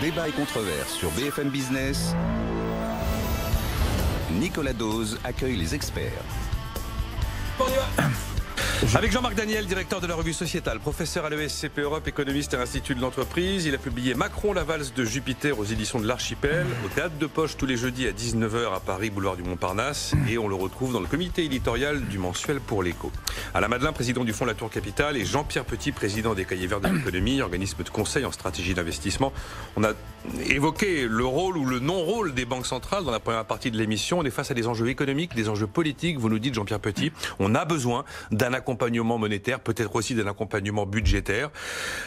Débat et controverse sur BFM Business. Nicolas Dose accueille les experts. Avec Jean-Marc Daniel, directeur de la revue Sociétale, professeur à l'ESCP Europe, économiste à l'Institut de l'entreprise. Il a publié Macron, la valse de Jupiter aux éditions de l'Archipel, au théâtre de Poche tous les jeudis à 19h à Paris, boulevard du Montparnasse. Et on le retrouve dans le comité éditorial du mensuel Pour l'Écho. Alain Madelin, président du fonds La Tour Capitale, et Jean-Pierre Petit, président des Cahiers Verts de l'économie, organisme de conseil en stratégie d'investissement. On a évoqué le rôle ou le non-rôle des banques centrales dans la première partie de l'émission. On est face à des enjeux économiques, des enjeux politiques. Vous nous dites, Jean-Pierre Petit, on a besoin d'un accompagnement monétaire, peut-être aussi d'un accompagnement budgétaire.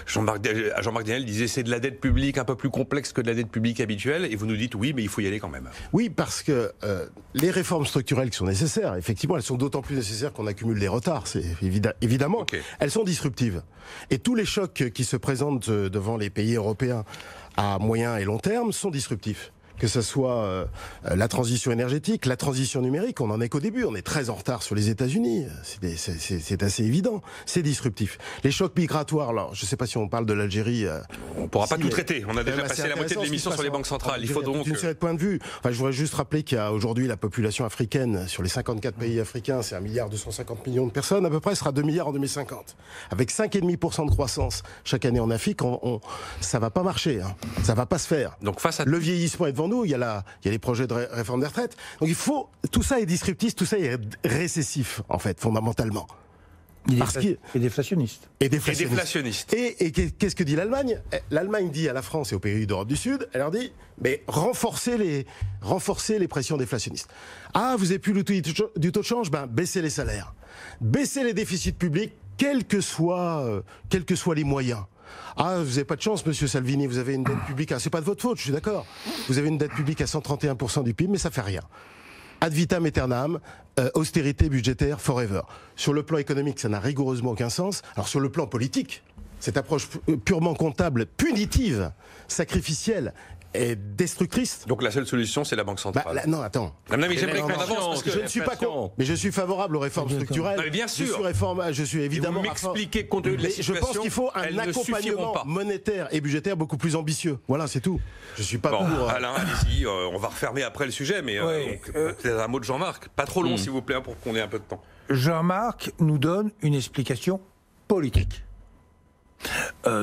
Jean-Marc Daniel disait c'est de la dette publique un peu plus complexe que de la dette publique habituelle, et vous nous dites oui, mais il faut y aller quand même. Oui, parce que les réformes structurelles qui sont nécessaires, effectivement, elles sont d'autant plus nécessaires qu'on accumule des retards, c'est évidemment. Okay. Elles sont disruptives. Et tous les chocs qui se présentent devant les pays européens à moyen et long terme sont disruptifs. Que ce soit la transition énergétique, la transition numérique, on en est qu'au début, on est très en retard sur les États-Unis, c'est assez évident, c'est disruptif. Les chocs migratoires, alors je ne sais pas si on parle de l'Algérie... on ne pourra pas tout traiter, on a déjà passé la moitié de l'émission sur les banques centrales, il faut donc... Une série de points de vue, enfin, je voudrais juste rappeler qu'il y a aujourd'hui la population africaine, sur les 54 pays africains, c'est 1,250 milliard de personnes, à peu près, sera 2 milliards en 2050. Avec 5,5% de croissance chaque année en Afrique, ça ne va pas marcher, hein. Ça ne va pas se faire. Donc face à le vieillissement est devant nous, il y a les projets de réforme des retraites. Donc tout ça est disruptif, tout ça est récessif, en fait, fondamentalement. Et déflationniste. Et qu'est-ce que dit l'Allemagne ? L'Allemagne dit à la France et aux pays d'Europe du Sud, elle leur dit, mais renforcez les pressions déflationnistes. Ah, vous n'avez plus l'outil du taux de change ? Ben, baissez les salaires. Baissez les déficits publics, quels que soient les moyens. Ah, vous n'avez pas de chance, monsieur Salvini, vous avez une dette publique, c'est pas de votre faute, je suis d'accord. Vous avez une dette publique à 131% du PIB, mais ça fait rien. Ad vitam aeternam, austérité budgétaire forever. Sur le plan économique, ça n'a rigoureusement aucun sens. Alors sur le plan politique, cette approche purement comptable, punitive, sacrificielle, est destructrice. Donc la seule solution, c'est la Banque centrale. Non, attends. Mais j'aimerais qu'on avance parce que je ne suis pas contre. Mais je suis favorable aux réformes structurelles. Mais bien sûr. Je suis évidemment. Vous m'expliquez compte tenu de la situation. Je pense qu'il faut un accompagnement monétaire et budgétaire beaucoup plus ambitieux. Voilà, c'est tout. Je suis pas pour. Alain, allez-y. On va refermer après le sujet, mais peut-être un mot de Jean-Marc. Pas trop long, s'il vous plaît, pour qu'on ait un peu de temps. Jean-Marc nous donne une explication politique.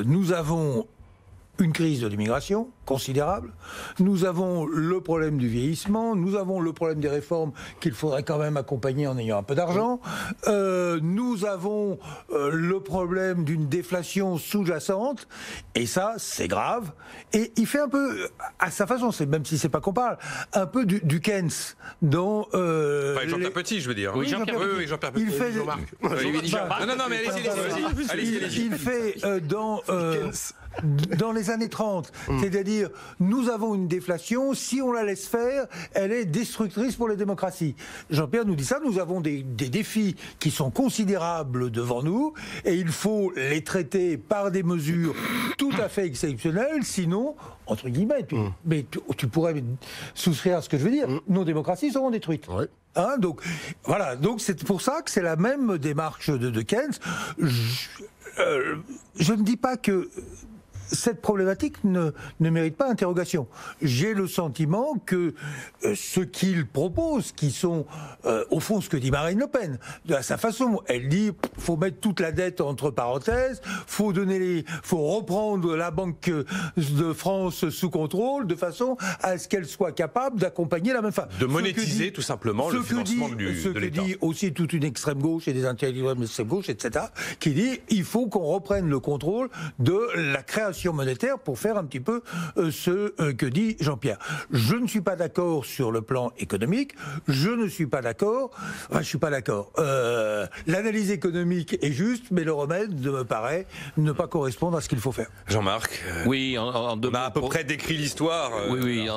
Nous avons une crise de l'immigration considérable. Nous avons le problème du vieillissement. Nous avons le problème des réformes qu'il faudrait quand même accompagner en ayant un peu d'argent. Nous avons le problème d'une déflation sous-jacente. Et ça, c'est grave. Et il fait un peu, à sa façon, même si c'est pas qu'on parle, un peu du Keynes dans... Jean-Pierre Petit, je veux dire. Oui, Jean-Pierre Petit. Oui, Jean-Pierre Petit. Il fait... Non, mais allez-y. Il fait dans les années 30, c'est-à-dire nous avons une déflation, si on la laisse faire, elle est destructrice pour les démocraties. Jean-Pierre nous dit ça, nous avons des défis qui sont considérables devant nous et il faut les traiter par des mesures tout à fait exceptionnelles, sinon, entre guillemets, mais tu pourrais souscrire à ce que je veux dire, nos démocraties seront détruites. Ouais. Hein, donc voilà, donc c'est pour ça que c'est la même démarche de Keynes. Je ne dis pas que cette problématique ne mérite pas interrogation. J'ai le sentiment que ce qu'il propose, qui sont au fond ce que dit Marine Le Pen, à sa façon, elle dit faut mettre toute la dette entre parenthèses, faut reprendre la Banque de France sous contrôle de façon à ce qu'elle soit capable d'accompagner la même femme. De monétiser tout simplement le financement de l'État. Ce que dit aussi toute une extrême gauche et des intellectuels de l'extrême gauche, etc., qui dit il faut qu'on reprenne le contrôle de la création monétaire pour faire un petit peu ce que dit Jean-Pierre. Je ne suis pas d'accord sur le plan économique, je ne suis pas d'accord, l'analyse économique est juste, mais le remède me paraît ne pas correspondre à ce qu'il faut faire. Jean-Marc, oui, en deux on a à peu près décrit l'histoire.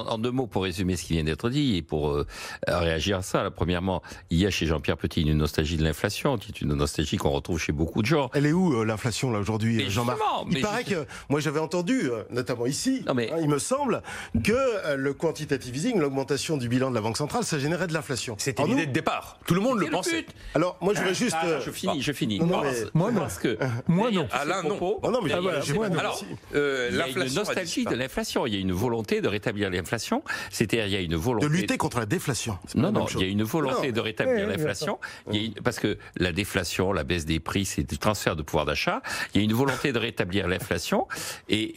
En deux mots pour résumer ce qui vient d'être dit et pour réagir à ça. Premièrement, il y a chez Jean-Pierre Petit une nostalgie de l'inflation, qui est une nostalgie qu'on retrouve chez beaucoup de gens. Elle est où l'inflation là aujourd'hui, Jean-Marc ? Il paraît que moi j'avais entendu, notamment ici, il me semble, que le quantitative easing, l'augmentation du bilan de la Banque centrale, ça générait de l'inflation. C'était l'idée de départ. Tout le monde le pensait. Alors, moi, je voudrais juste... Je finis. Moi, non. Parce que Moi, non. Alain, non. Non, mais j'ai pas Alors, il y a une nostalgie de l'inflation. Il y a une volonté de rétablir l'inflation. C'est-à-dire, il y a une volonté... De lutter contre la déflation. Non, il y a une volonté de rétablir l'inflation. Parce que la déflation, la baisse des prix, c'est du transfert de pouvoir d'achat. Il y a une volonté de rétablir l'inflation. Et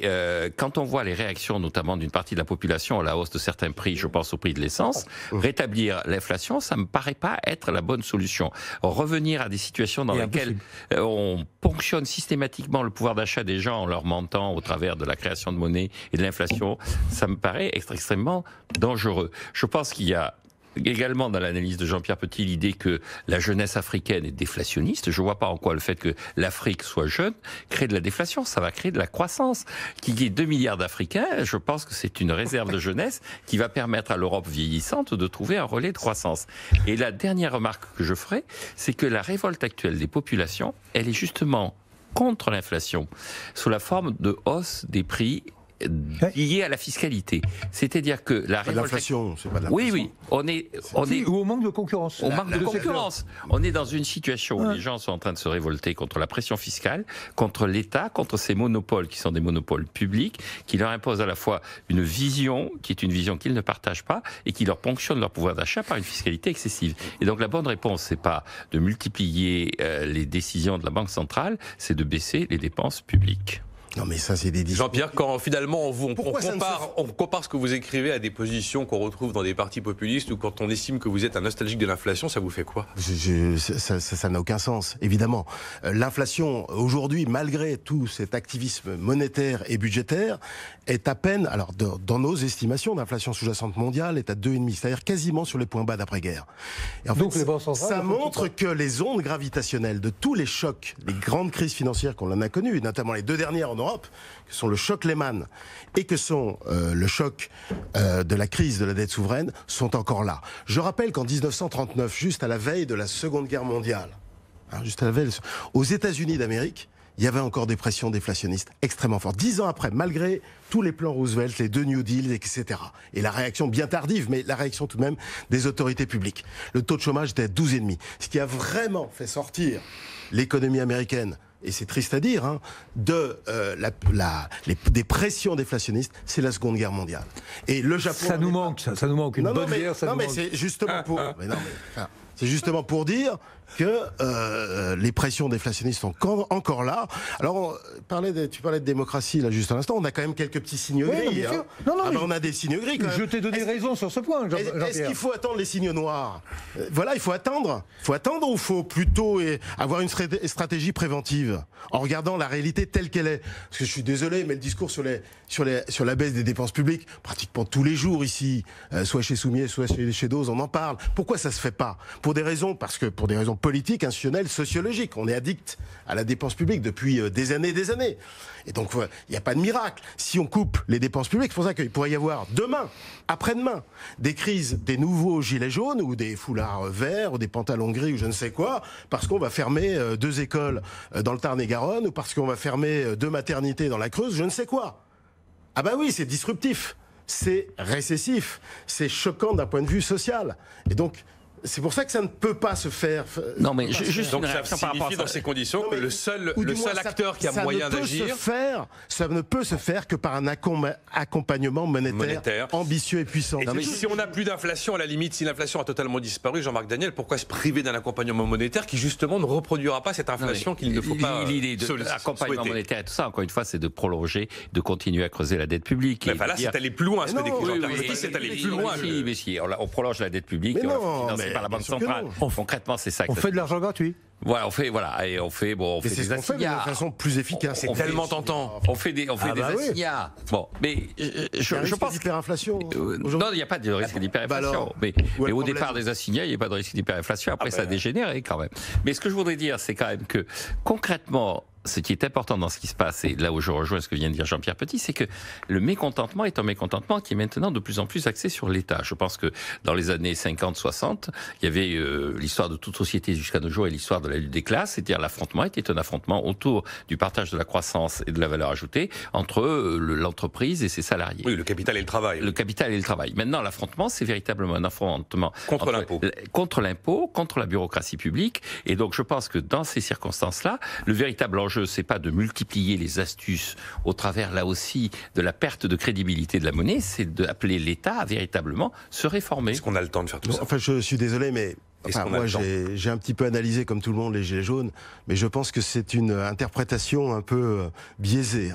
quand on voit les réactions, notamment d'une partie de la population à la hausse de certains prix, je pense au prix de l'essence, rétablir l'inflation, ça me paraît pas être la bonne solution. Revenir à des situations dans lesquelles on ponctionne systématiquement le pouvoir d'achat des gens en leur mentant au travers de la création de monnaie et de l'inflation, ça me paraît extrêmement dangereux. Je pense qu'il y a également dans l'analyse de Jean-Pierre Petit l'idée que la jeunesse africaine est déflationniste. Je ne vois pas en quoi le fait que l'Afrique soit jeune crée de la déflation. Ça va créer de la croissance. Qu'il y ait 2 milliards d'Africains, je pense que c'est une réserve de jeunesse qui va permettre à l'Europe vieillissante de trouver un relais de croissance. Et la dernière remarque que je ferai, c'est que la révolte actuelle des populations, elle est justement contre l'inflation, sous la forme de hausse des prix lié à la fiscalité. C'est-à-dire que la l'inflation, c'est pas de l'inflation. Oui, on est ou au manque de concurrence. Au manque de concurrence. On est dans une situation où les gens sont en train de se révolter contre la pression fiscale, contre l'État, contre ces monopoles qui sont des monopoles publics, qui leur imposent à la fois une vision qui est une vision qu'ils ne partagent pas et qui leur ponctionne leur pouvoir d'achat par une fiscalité excessive. Et donc la bonne réponse, c'est pas de multiplier les décisions de la Banque centrale, c'est de baisser les dépenses publiques. Non mais ça c'est des discours. Jean-Pierre, quand finalement on compare ce que vous écrivez à des positions qu'on retrouve dans des partis populistes ou quand on estime que vous êtes un nostalgique de l'inflation, ça vous fait quoi? Ça n'a aucun sens, évidemment. L'inflation, aujourd'hui, malgré tout cet activisme monétaire et budgétaire, est à peine, alors dans nos estimations, l'inflation sous-jacente mondiale est à 2,5, c'est-à-dire quasiment sur les points bas d'après-guerre. Et en fait, ça montre que les ondes gravitationnelles de tous les chocs, les grandes crises financières qu'on en a connues, notamment les 2 dernières en Europe, que sont le choc Lehman et que sont le choc de la crise de la dette souveraine, sont encore là. Je rappelle qu'en 1939, juste à la veille de la Seconde Guerre mondiale, aux États-Unis d'Amérique, il y avait encore des pressions déflationnistes extrêmement fortes. 10 ans après, malgré tous les plans Roosevelt, les 2 New Deals, etc. Et la réaction bien tardive, mais la réaction tout de même des autorités publiques. Le taux de chômage était à 12,5. Ce qui a vraiment fait sortir l'économie américaine, et c'est triste à dire, des pressions déflationnistes, c'est la Seconde Guerre mondiale. Et le Japon... Ça nous manque une bonne guerre. C'est justement pour... C'est justement pour dire que les pressions déflationnistes sont encore là. Alors, tu parlais de démocratie, là, juste à l'instant. On a quand même quelques petits signes gris. On a des signes gris, quand même. Je t'ai donné raison sur ce point, Jean-Pierre. Est-ce qu'il faut attendre les signes noirs? Voilà, il faut attendre. Il faut attendre ou il faut plutôt avoir une stratégie préventive en regardant la réalité telle qu'elle est? Parce que je suis désolé, mais le discours sur la baisse des dépenses publiques, pratiquement tous les jours ici, soit chez Soumier, soit chez Dose, on en parle. Pourquoi ça se fait pas? Pour des raisons politiques, institutionnelles, sociologiques. On est addict à la dépense publique depuis des années et des années. Et donc, il n'y a pas de miracle. Si on coupe les dépenses publiques, c'est pour ça qu'il pourrait y avoir demain, après-demain, des crises, des nouveaux gilets jaunes ou des foulards verts ou des pantalons gris ou je ne sais quoi, parce qu'on va fermer 2 écoles dans le Tarn-et-Garonne ou parce qu'on va fermer 2 maternités dans la Creuse, je ne sais quoi. Ah ben oui, c'est disruptif, c'est récessif, c'est choquant d'un point de vue social. Et donc, c'est pour ça que ça ne peut pas se faire. Non, mais juste donc ça signifie dans ces conditions que le seul acteur qui a moyen d'agir, ça ne peut se faire que par un accompagnement monétaire ambitieux et puissant. Et si on n'a plus d'inflation, à la limite, si l'inflation a totalement disparu, Jean-Marc Daniel, pourquoi se priver d'un accompagnement monétaire qui justement ne reproduira pas cette inflation qu'il ne faut pas l'idée de l'accompagnement monétaire et tout ça, encore une fois, c'est de prolonger, de continuer à creuser la dette publique. Mais là, c'est aller plus loin. Ce que décrit c'est aller plus loin. Mais si, on prolonge la dette publique et on finance par la Banque centrale. Concrètement, c'est ça. On fait de l'argent gratuit. Voilà, on fait des assignats de façon plus efficace. C'est tellement tentant. On fait des assignats. Bon, mais je pense d'hyperinflation. Non, il n'y a pas de risque d'hyperinflation. Mais au départ des assignats, il n'y a pas de risque d'hyperinflation. Après, ça a dégénéré quand même. Mais ce que je voudrais dire, c'est quand même que concrètement, ce qui est important dans ce qui se passe, et là où je rejoins ce que vient de dire Jean-Pierre Petit, c'est que le mécontentement est un mécontentement qui est maintenant de plus en plus axé sur l'État. Je pense que dans les années 50-60, il y avait l'histoire de toute société jusqu'à nos jours et l'histoire de la lutte des classes, c'est-à-dire l'affrontement était un affrontement autour du partage de la croissance et de la valeur ajoutée entre l'entreprise et ses salariés. Oui, le capital et le travail. Le capital et le travail. Maintenant, l'affrontement, c'est véritablement un affrontement contre l'impôt. Contre l'impôt, contre la bureaucratie publique. Et donc, je pense que dans ces circonstances-là, le véritable enjeu, c'est pas de multiplier les astuces au travers, là aussi, de la perte de crédibilité de la monnaie, c'est d'appeler l'État à véritablement se réformer. Est-ce qu'on a le temps de faire tout ça? Enfin, je suis désolé, mais moi, j'ai un petit peu analysé, comme tout le monde, les Gilets jaunes, mais je pense que c'est une interprétation un peu biaisée.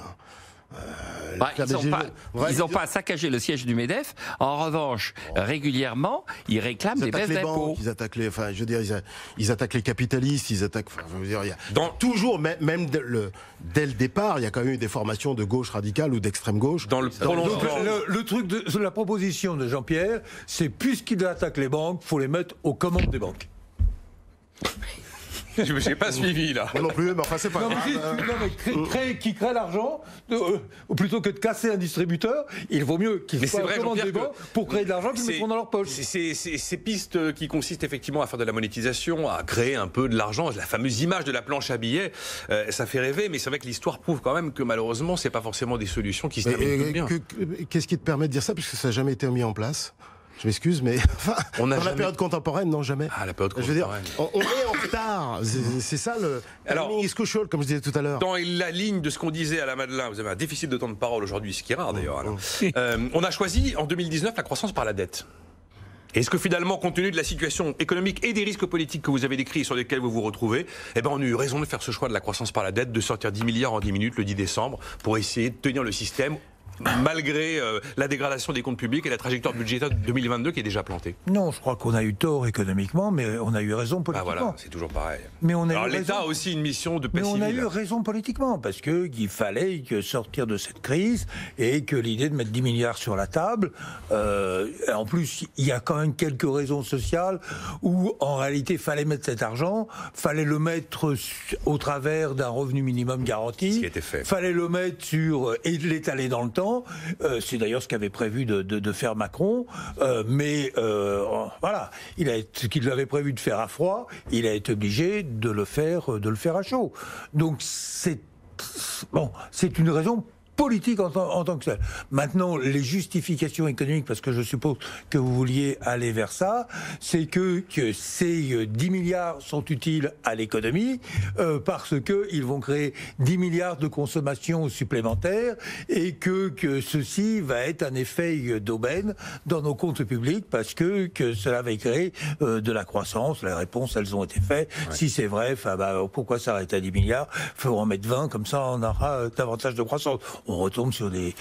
Ils n'ont pas saccagé le siège du MEDEF. En revanche, régulièrement, ils réclament des baisses d'impôts. Ils attaquent ils attaquent les capitalistes. Ils attaquent. Toujours, même dès le départ, il y a quand même eu des formations de gauche radicale ou d'extrême gauche. Donc, le truc de la proposition de Jean-Pierre, c'est puisqu'ils attaquent les banques, faut les mettre aux commandes des banques. Je n'ai pas suivi, là. Moi non plus, mais enfin, c'est pas grave. Qui crée l'argent, plutôt que de casser un distributeur, il vaut mieux qu'ils soient aux commandes des banques pour créer de l'argent qu'ils mettront dans leur poche. Ces pistes qui consistent effectivement à faire de la monétisation, à créer un peu de l'argent, la fameuse image de la planche à billets, ça fait rêver, mais c'est vrai que l'histoire prouve quand même que malheureusement, c'est pas forcément des solutions qui se terminent toutes bien. Qu'est-ce qui te permet de dire ça, puisque ça n'a jamais été mis en place? Je m'excuse, mais dans la période contemporaine, non, jamais. Ah, la période contemporaine. Je veux dire, on est en retard. C'est ça le timing is crucial, comme je disais tout à l'heure. Dans la ligne de ce qu'on disait à la Madeleine, vous avez un déficit de temps de parole aujourd'hui, ce qui est rare d'ailleurs. On a choisi en 2019 la croissance par la dette. Est-ce que finalement, compte tenu de la situation économique et des risques politiques que vous avez décrits et sur lesquels vous vous retrouvez, on a eu raison de faire ce choix de la croissance par la dette, de sortir 10 milliards en 10 minutes le 10 décembre pour essayer de tenir le système malgré la dégradation des comptes publics et la trajectoire budgétaire de 2022 qui est déjà plantée? Non, je crois qu'on a eu tort économiquement, mais on a eu raison politiquement. Ah voilà, c'est toujours pareil. Mais alors l'État a aussi une mission de paix civile. Mais on a eu raison politiquement, parce qu'il fallait sortir de cette crise et que l'idée de mettre 10 milliards sur la table, en plus, il y a quand même quelques raisons sociales où, en réalité, il fallait mettre cet argent, fallait le mettre au travers d'un revenu minimum garanti. Ce qui a été fait. Fallait le mettre et l'étaler dans le temps. C'est d'ailleurs ce qu'avait prévu de faire Macron, mais voilà, ce qu'il avait prévu de faire à froid, il a été obligé de le faire à chaud. Donc c'est une raison politique en tant que telle. Maintenant, les justifications économiques, parce que je suppose que vous vouliez aller vers ça, c'est que ces 10 milliards sont utiles à l'économie parce qu'ils vont créer 10 milliards de consommation supplémentaires et que ceci va être un effet d'aubaine dans nos comptes publics parce que cela va créer de la croissance. Les réponses, elles ont été faites. Ouais. Si c'est vrai, pourquoi s'arrêter à 10 milliards? Il faut en mettre 20, comme ça on aura davantage de croissance. On retombe sur des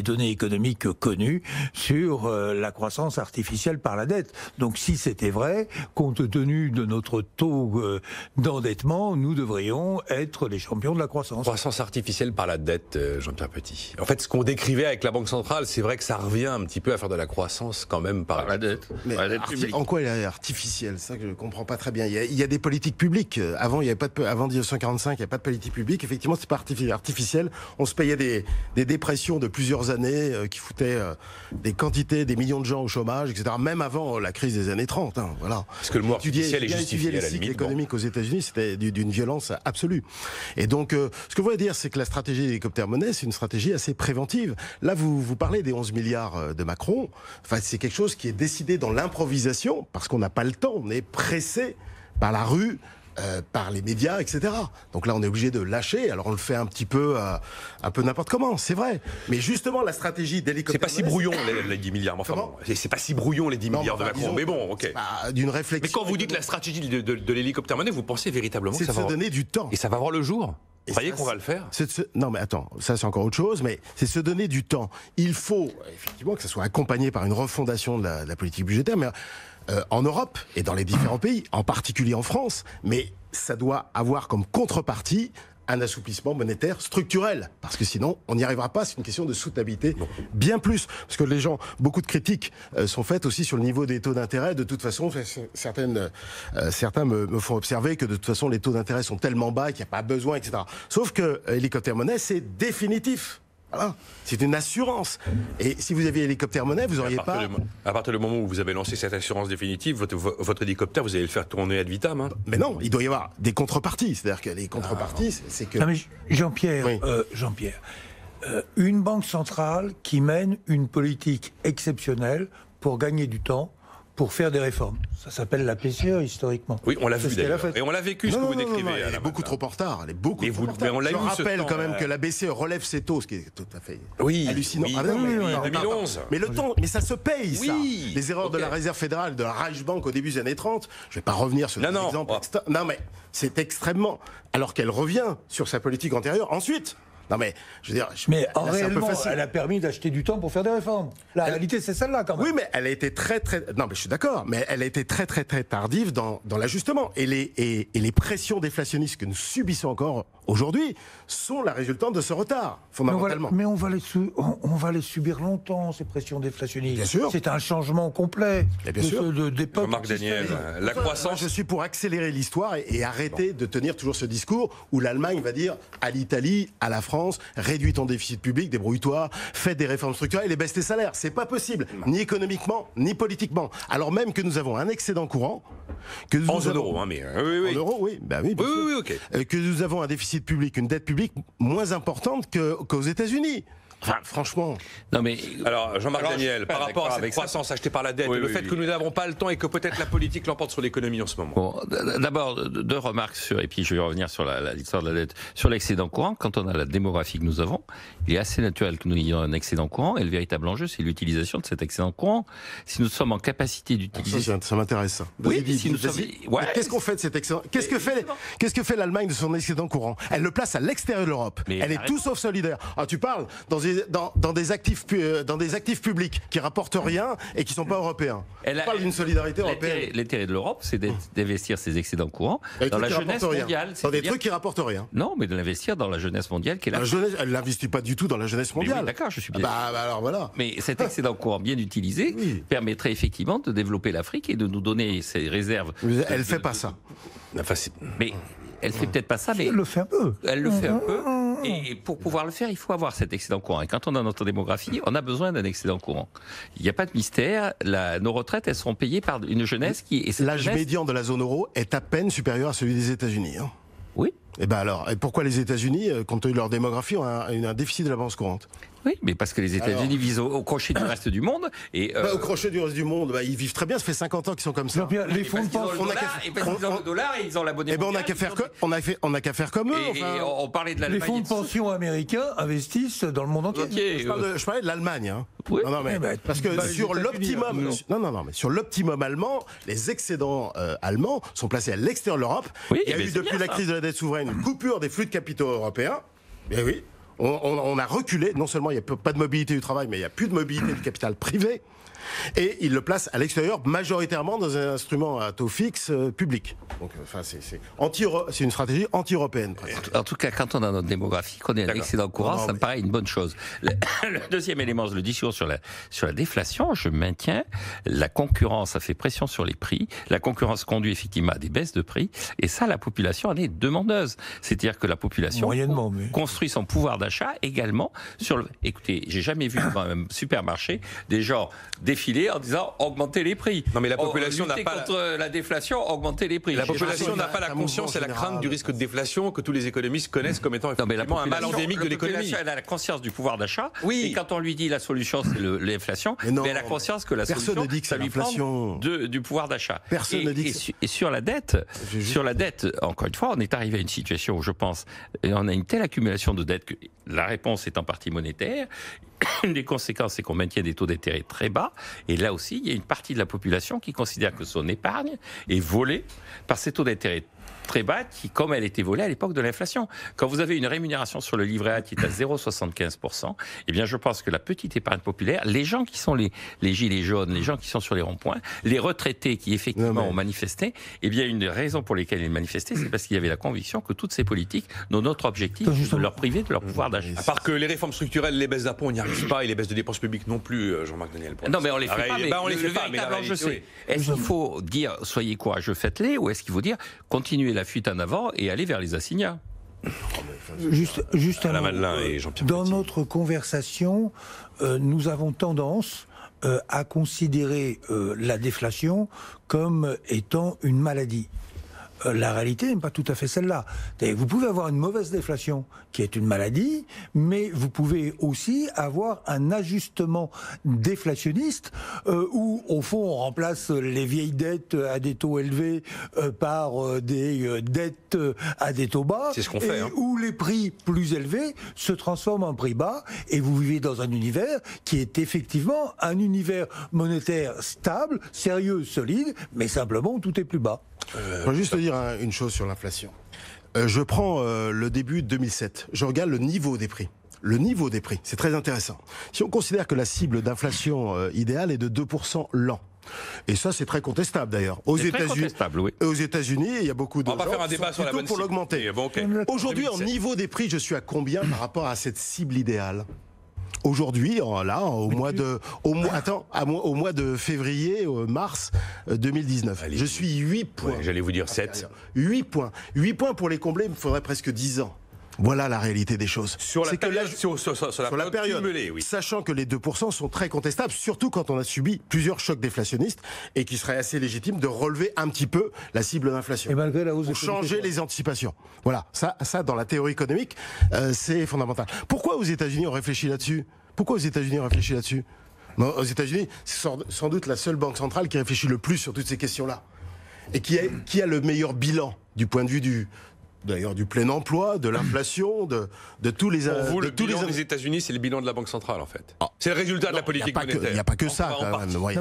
données économiques connues sur la croissance artificielle par la dette. Donc si c'était vrai, compte tenu de notre taux d'endettement, nous devrions être les champions de la croissance. Croissance artificielle par la dette, Jean-Pierre Petit. En fait, ce qu'on décrivait avec la Banque centrale, c'est vrai que ça revient un petit peu à faire de la croissance quand même par la dette. Mais en quoi elle est artificielle? C'est ça que je ne comprends pas très bien. Il y a des politiques publiques. Avant 1945, il n'y avait pas de politique publique. Effectivement, c'est pas artificiel. On se payait des dépressions de plusieurs années qui foutaient des quantités, des millions de gens au chômage, etc. Même avant la crise des années 30. Voilà. Parce que le mot artificiel est justifié à la limite. Les cycles économiques aux États-Unis, c'était d'une violence absolue. Et donc, ce que vous voulez dire, c'est que la stratégie d'hélicoptère-monnaie, c'est une stratégie assez préventive. Là, vous parlez des 11 milliards de Macron. Enfin, c'est quelque chose qui est décidé dans l'improvisation, parce qu'on n'a pas le temps. On est pressé par la rue, par les médias, etc. Donc là, on est obligé de lâcher. Alors on le fait un peu n'importe comment, c'est vrai. Mais justement, la stratégie d'hélicoptère... C'est pas si brouillon les 10 milliards. Enfin, c'est pas si brouillon les 10 milliards de Macron. Mais bon, ok. D'une réflexion. Mais quand vous dites la stratégie de l'hélicoptère monnaie, vous pensez véritablement que ça va... C'est de se donner du temps. Et ça va voir le jour. Vous croyez qu'on va le faire? Non, mais attends, ça c'est encore autre chose, mais c'est se donner du temps. Il faut effectivement que ça soit accompagné par une refondation de la politique budgétaire, mais en Europe et dans les différents pays, en particulier en France, mais ça doit avoir comme contrepartie un assouplissement monétaire structurel. Parce que sinon, on n'y arrivera pas. C'est une question de soutenabilité bien plus. Parce que les gens, beaucoup de critiques sont faites aussi sur le niveau des taux d'intérêt. De toute façon, certains me font observer que de toute façon, les taux d'intérêt sont tellement bas qu'il n'y a pas besoin, etc. Sauf que hélicoptère monnaie, c'est définitif. Voilà. C'est une assurance. Et si vous aviez hélicoptère monnaie, vous n'auriez pas... À partir du moment où vous avez lancé cette assurance définitive, votre hélicoptère, vous allez le faire tourner ad vitam. Hein. Mais non, il doit y avoir des contreparties. C'est-à-dire que les contreparties, c'est que... Non mais Jean-Pierre, Oui. Une banque centrale qui mène une politique exceptionnelle pour gagner du temps, pour faire des réformes. Ça s'appelle la PCE historiquement. Oui, on l'a vu C'est ce qu'elle a d'ailleurs. fait. Et on l'a vécu, ce que vous décrivez. elle est beaucoup trop en retard. Elle est beaucoup trop en retard. Mais on l'a Je eu, ce rappelle temps, quand même que la BCE relève ses taux, ce qui est tout à fait hallucinant. Oui, Ah non, mais, oui, non, 2011. Mais le temps, mais ça se paye, ça. Oui, Les erreurs de la Réserve fédérale, de la Reichsbank au début des années 30, je ne vais pas revenir sur les exemples. Non, mais c'est extrêmement... Alors qu'elle revient sur sa politique antérieure ensuite. Non mais, je veux dire... Mais en là, c'est un peu réellement, facile. elle a permis d'acheter du temps pour faire des réformes. La réalité, c'est celle-là quand même. Oui, mais elle a été très... Non, mais je suis d'accord, mais elle a été très tardive dans l'ajustement. Et les pressions déflationnistes que nous subissons encore aujourd'hui sont la résultante de ce retard, fondamentalement. Mais on va les subir longtemps, ces pressions déflationnistes. Bien sûr. C'est un changement complet bien sûr. d'époque. Jean-Marc Daniel, la Moi, croissance... je suis pour accélérer l'histoire et arrêter de tenir toujours ce discours où l'Allemagne va dire à l'Italie, à la France, réduis ton déficit public, débrouille-toi, fais des réformes structurelles et baisse tes salaires. C'est pas possible, ni économiquement, ni politiquement. Alors même que nous avons un excédent courant, que nous En zone avons... euro, hein, mais... Oui. En euros, oui. Ben oui, bien sûr. Oui, ok. Que nous avons un déficit public, une dette publique moins importante qu'aux États-Unis. Enfin, franchement. Non mais Alors, Jean-Marc Alors, je Daniel, suis pas par rapport à d'accord cette avec ça. croissance achetée par la dette, Oui, le oui, fait oui. que nous n'avons pas le temps et que peut-être la politique l'emporte sur l'économie en ce moment. Bon, d'abord, deux remarques sur, et puis je vais revenir sur l'histoire de la dette. Sur l'excédent courant, quand on a la démographie que nous avons, il est assez naturel que nous ayons un excédent courant, et le véritable enjeu, c'est l'utilisation de cet excédent courant. Si nous sommes en capacité d'utiliser... Ça m'intéresse, ça. Oui, Vas-y, si nous sommes... Mais qu'est-ce qu'on fait de cet excédent Qu'est-ce que fait l'Allemagne de son excédent courant? Elle le place à l'extérieur de l'Europe. Mais Elle est arrête. tout sauf solidaire. Ah, tu parles dans des actifs publics qui rapportent rien et qui sont pas européens. Elle a- On parle d'une solidarité européenne. L'intérêt de l'Europe, c'est d'investir ses excédents courants Des dans trucs la qui jeunesse rapportent rien. mondiale. Dans des c'est-à-dire- trucs qui rapportent rien. Non, mais de l'investir dans la jeunesse mondiale qui est la... La jeunesse, elle n'investit pas du tout dans la jeunesse Mais oui, mondiale. d'accord, je suis bien. Bah alors voilà. Mais cet excédent courant bien utilisé Oui. permettrait effectivement de développer l'Afrique et de nous donner ses réserves. Elle fait pas ça. Enfin, Mais elle fait peut-être pas ça, mais Elle le fait un peu. elle le fait un peu. Et pour pouvoir le faire, il faut avoir cet excédent courant. Et quand on a notre démographie, on a besoin d'un excédent courant. Il n'y a pas de mystère. Nos retraites, elles seront payées par une jeunesse qui... et cette L'âge jeunesse- médian de la zone euro est à peine supérieur à celui des États-Unis. Hein. Oui. Et ben alors, et pourquoi les États-Unis, compte tenu de leur démographie, ont un déficit de la balance courante? Oui, mais parce que les États-Unis visent au crochet du reste du monde. Et, Au crochet du reste du monde, ils vivent très bien, ça fait 50 ans qu'ils sont comme ça. Jean-Pierre, les fonds de parce qu'ils ont pension. le dollar, et parce qu'ils ont le dollar et ils ont la monnaie Eh ben on n'a mondiale, qu'à faire, ils ont on a qu'à faire comme eux. Et enfin. on parlait de Les l'Allemagne. fonds de pension américains investissent dans le monde entier. Ok, Je parlais de l'Allemagne. Hein. Oui. Non, mais, Eh ben, parce que bah, les sur États-Unis, l'optimum, mais sur l'optimum allemand, les excédents allemands sont placés à l'extérieur de l'Europe. Oui, Il y a mais eu c'est depuis bien, la ça. crise de la dette souveraine une coupure des flux de capitaux européens. Mais oui. On a reculé, non seulement il n'y a pas de mobilité du travail, mais il n'y a plus de mobilité du capital privé. Et il le place à l'extérieur, majoritairement dans un instrument à taux fixe public. Donc, enfin, c'est une stratégie anti-européenne. presque. En tout cas, quand on a notre démographie, qu'on est un excédent courant, ça me paraît une bonne chose. Le deuxième élément, le discours sur la déflation, je maintiens, la concurrence a fait pression sur les prix, la concurrence conduit effectivement à des baisses de prix, et ça, la population en est demandeuse. C'est-à-dire que la population Moyennement, mais... construit son pouvoir d'achat également sur le... Écoutez, j'ai jamais vu dans un supermarché des gens défiler en disant augmenter les prix. Non, mais la population n'a Lutter pas... contre la déflation, augmenter les prix. La J'ai population jamais- n'a pas la un mouvement conscience et la général. crainte du risque de déflation que tous les économistes connaissent comme étant Non, mais la effectivement un mal population- endémique de la l'économie. population, elle a la conscience du pouvoir d'achat. Oui. Et quand on lui dit la solution, c'est l'inflation, Mais non, elle a conscience que la personne solution, ne dit que ça c'est lui prend l'inflation. du pouvoir d'achat. Personne ne dit que et sur la dette, encore une fois, on est arrivé à une situation où je pense, on a une telle accumulation de dettes que la réponse est en partie monétaire. Une des conséquences, c'est qu'on maintient des taux d'intérêt très bas. Et là aussi, il y a une partie de la population qui considère que son épargne est volée par ces taux d'intérêt très bas, comme elle était volée à l'époque de l'inflation. Quand vous avez une rémunération sur le livret A qui est à 0,75%, eh bien, je pense que la petite épargne populaire, les gens qui sont les gilets jaunes, les gens qui sont sur les ronds-points, les retraités qui effectivement ont manifesté, eh bien, une des raisons pour lesquelles ils manifestaient, c'est parce qu'il y avait la conviction que toutes ces politiques n'ont notre objectif de leur priver de leur pouvoir d'achat. À part que les réformes structurelles, les baisses d'impôts, on n'y arrive pas, et les baisses de dépenses publiques non plus, Jean-Marc Daniel. Non, mais on les fait pas. Mais on les fait pas, mais la je sais. Est-ce qu'il faut dire soyez courageux, faites-les, ou est-ce qu'il faut dire continuez la fuite en avant et aller vers les assignats? Juste Alain Madelin et Jean-Pierre dans Petit. notre conversation, nous avons tendance à considérer la déflation comme étant une maladie. La réalité n'est pas tout à fait celle-là. Vous pouvez avoir une mauvaise déflation qui est une maladie, mais vous pouvez aussi avoir un ajustement déflationniste où, au fond, on remplace les vieilles dettes à des taux élevés par des dettes à des taux bas. C'est ce qu'on fait. Où les prix plus élevés se transforment en prix bas et vous vivez dans un univers qui est effectivement un univers monétaire stable, sérieux, solide, mais simplement où tout est plus bas. Je vais juste dire une chose sur l'inflation. Je prends le début de 2007. Je regarde le niveau des prix. Le niveau des prix, c'est très intéressant. Si on considère que la cible d'inflation idéale est de 2% l'an, et ça, c'est très contestable d'ailleurs. Aux États-Unis, il y a beaucoup de gens on va pas faire un débat sur la bonne pour l'augmenter. Bon, okay. Aujourd'hui, en niveau des prix, je suis à combien par rapport à cette cible idéale ? Aujourd'hui, là, au mois de février, mars 2019, allez, je suis 8 points. Ouais, j'allais vous dire 7. 8 points. 8 points pour les combler, il me faudrait presque 10 ans. Voilà la réalité des choses. Sur la période, sur la période cumulée, oui. Sachant que les 2% sont très contestables, surtout quand on a subi plusieurs chocs déflationnistes et qu'il serait assez légitime de relever un petit peu la cible d'inflation. Et malgré la hausse pour changer les anticipations. Voilà, ça dans la théorie économique, c'est fondamental. Pourquoi aux États-Unis on réfléchit là-dessus ? Aux États-Unis, c'est sans doute la seule banque centrale qui réfléchit le plus sur toutes ces questions-là. Et qui a le meilleur bilan du point de vue du plein emploi, de l'inflation, de tous les... Pour vous, le bilan des États-Unis, c'est le bilan de la Banque centrale, en fait. C'est le résultat de la politique monétaire. Il n'y a pas que ça, quand même. Ouais, il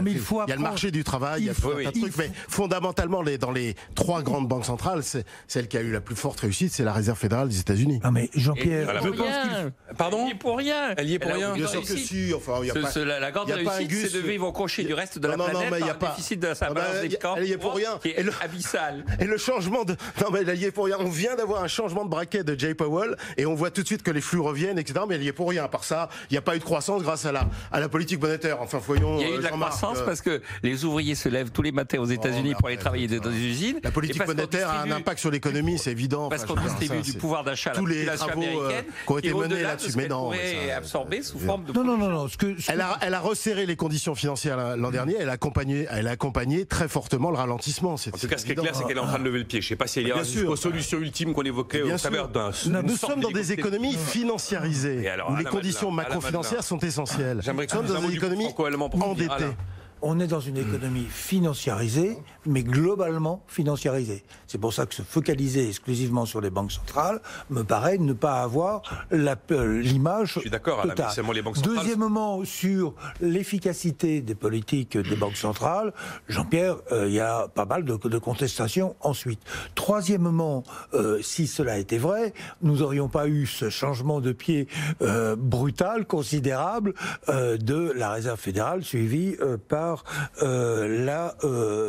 y a le marché du travail, il y a tout un tas de trucs. Mais fondamentalement, dans les 3 grandes banques centrales, celle qui a eu la plus forte réussite, c'est la Réserve fédérale des États-Unis. Non mais Jean-Pierre, je pense qu'il... Pardon ? Elle y est pour rien. Elle y est pour rien. Bien sûr que si. Enfin, il y a pas... La grande réussite, c'est de vivre au crochet du reste de la planète par un déficit de sa balance des camps. Elle y est pour rien. Qui est abyssal. Et le changement de... Non mais elle y est pour rien. On vient d'avoir un changement de braquet de Jay Powell et on voit tout de suite que les flux reviennent, etc. Mais elle y est pour rien. À part ça, il n'y a pas eu de croissance grâce à la politique monétaire. Enfin, voyons. Il y a eu de la croissance parce que les ouvriers se lèvent tous les matins aux États-Unis pour aller travailler dans des usines. La politique monétaire a un impact sur l'économie, c'est évident. Parce qu'on distribue du pouvoir d'achat à la population américaine qui ont été menés là-dessus. Mais non, absorber sous forme de. Non. Elle a resserré les conditions financières l'an dernier. Elle a accompagné très fortement le ralentissement. En tout cas, ce qui est clair, c'est qu'elle est en train de lever le pied. Je ne sais pas si elle ira jusqu'aux solutions ultimes qu'on évoquait au travers d'un. Nous sommes dans des économies financiarisées où les conditions macro-financières sont essentielles. J'aimerais que nous sommes dans des économies endettées. On est dans une économie financiarisée, mais globalement financiarisée. C'est pour ça que se focaliser exclusivement sur les banques centrales me paraît ne pas avoir l'image Je suis d'accord, Alain, mais seulement les banques centrales. Deuxièmement, sur l'efficacité des politiques des banques centrales, Jean-Pierre, il y a pas mal de contestations ensuite. Troisièmement, si cela était vrai, nous n'aurions pas eu ce changement de pied brutal, considérable, de la Réserve fédérale suivi par la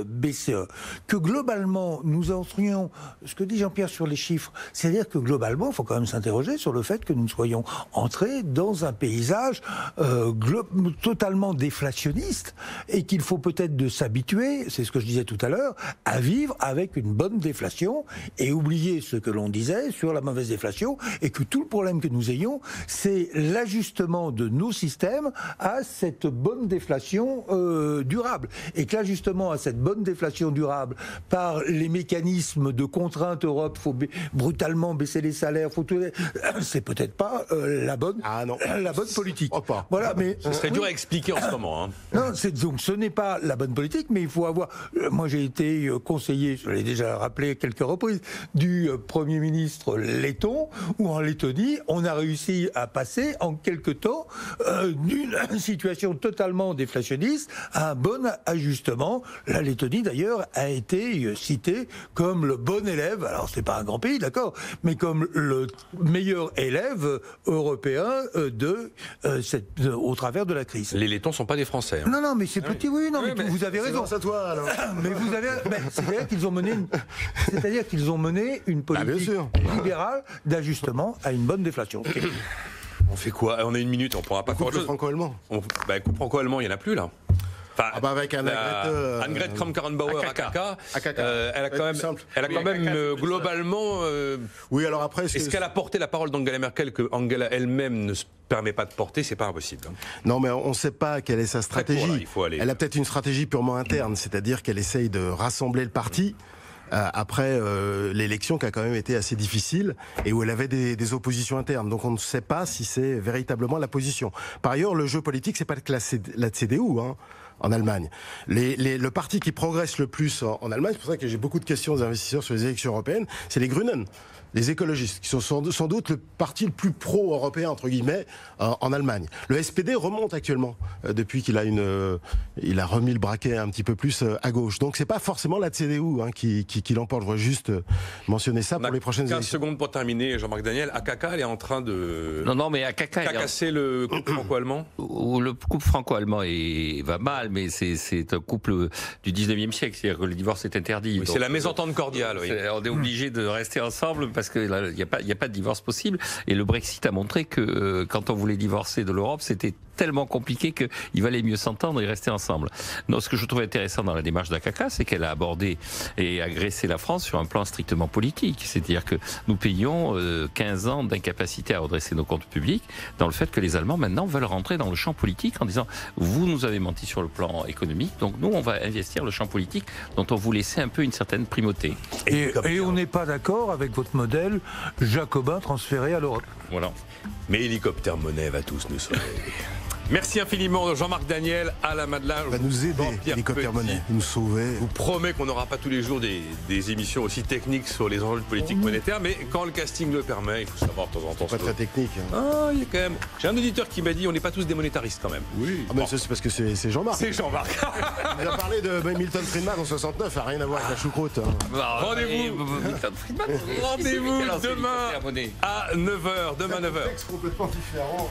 BCE. Que globalement, nous entrions, ce que dit Jean-Pierre sur les chiffres, c'est-à-dire que globalement, il faut quand même s'interroger sur le fait que nous soyons entrés dans un paysage totalement déflationniste et qu'il faut peut-être de s'habituer, c'est ce que je disais tout à l'heure, à vivre avec une bonne déflation et oublier ce que l'on disait sur la mauvaise déflation et que tout le problème que nous ayons, c'est l'ajustement de nos systèmes à cette bonne déflation durable. Et que l'ajustement à cette bonne déflation durable par les mécanismes de contrainte Europe, faut brutalement baisser les salaires, c'est peut-être pas la bonne politique. Voilà, mais ce serait dur à expliquer en ce moment. Non, donc ce n'est pas la bonne politique, mais il faut avoir. Moi, j'ai été conseiller, je l'ai déjà rappelé à quelques reprises, du Premier ministre letton, où en Lettonie, on a réussi à passer en quelque temps d'une situation totalement déflationniste à un bon ajustement. La Lettonie, d'ailleurs, a été citée comme le bon élève, alors c'est pas un grand pays, d'accord, mais comme le meilleur élève européen au travers de la crise. Les Lettons sont pas des Français. Hein. Non, mais c'est petit, oui, non, mais vous avez raison. C'est à toi, alors. Mais c'est-à-dire qu'ils ont mené une politique libérale d'ajustement à une bonne déflation. On fait quoi? On a une minute, on pourra pas faire autre chose. Franco-allemand. Coupe franco-allemand, il n'y en a plus là. Enfin, avec Annegret Kramp-Karrenbauer, AKK, elle a quand même globalement. Oui, alors après, est-ce qu'elle a porté la parole d'Angela Merkel que Angela elle-même ne se permet pas de porter? C'est pas impossible. Hein. Non, mais on ne sait pas quelle est sa stratégie. Là, il faut aller. Elle a peut-être une stratégie purement interne, c'est-à-dire qu'elle essaye de rassembler le parti. Après l'élection qui a quand même été assez difficile et où elle avait des oppositions internes. Donc on ne sait pas si c'est véritablement la position. Par ailleurs, le jeu politique, c'est pas que la CDU, hein, en Allemagne. Le parti qui progresse le plus en Allemagne, c'est pour ça que j'ai beaucoup de questions aux investisseurs sur les élections européennes, c'est les Grünen, les écologistes, qui sont sans doute le parti le plus pro-européen, entre guillemets, en Allemagne. Le SPD remonte actuellement, depuis qu'il a il a remis le braquet un petit peu plus à gauche. Donc c'est pas forcément la CDU hein, qui l'emporte. Je voudrais juste mentionner ça pour les prochaines 15 élections. secondes pour terminer, Jean-Marc Daniel. AKK, elle est en train de... Non, mais AKK... casser le couple franco-allemand. Le couple franco-allemand va mal, mais c'est un couple du 19e siècle, c'est-à-dire que le divorce est interdit. Oui, c'est la mésentente cordiale. Oui. On est obligé de rester ensemble parce qu'il n'y a pas de divorce possible. Et le Brexit a montré que quand on voulait divorcer de l'Europe, c'était tellement compliqué qu'il valait mieux s'entendre et rester ensemble. Non, ce que je trouve intéressant dans la démarche d'AKK, c'est qu'elle a abordé et agressé la France sur un plan strictement politique. C'est-à-dire que nous payons 15 ans d'incapacité à redresser nos comptes publics dans le fait que les Allemands maintenant veulent rentrer dans le champ politique en disant « vous nous avez menti sur le plan économique, donc nous on va investir le champ politique dont on vous laissait un peu une certaine primauté ». Et on n'est pas d'accord avec votre modèle jacobin transféré à l'Europe. Voilà. Mais hélicoptère monnaie va tous nous sauver. Merci infiniment Jean-Marc Daniel, à la Madeleine. Va nous aider, hélicoptère monnaie, nous sauver. Je vous promets qu'on n'aura pas tous les jours des émissions aussi techniques sur les enjeux de politique monétaire, mais quand le casting le permet, il faut savoir de temps en temps. C'est pas très technique. Hein. Ah, il y a quand même. J'ai un auditeur qui m'a dit on n'est pas tous des monétaristes quand même. Oui. Ah, mais ça, c'est parce que c'est Jean-Marc. C'est Jean-Marc. Il a parlé de Milton Friedman en 69, ça n'a rien à voir avec la choucroute. Hein. Rendez-vous demain à 9h. Demain 9h. Complètement différent.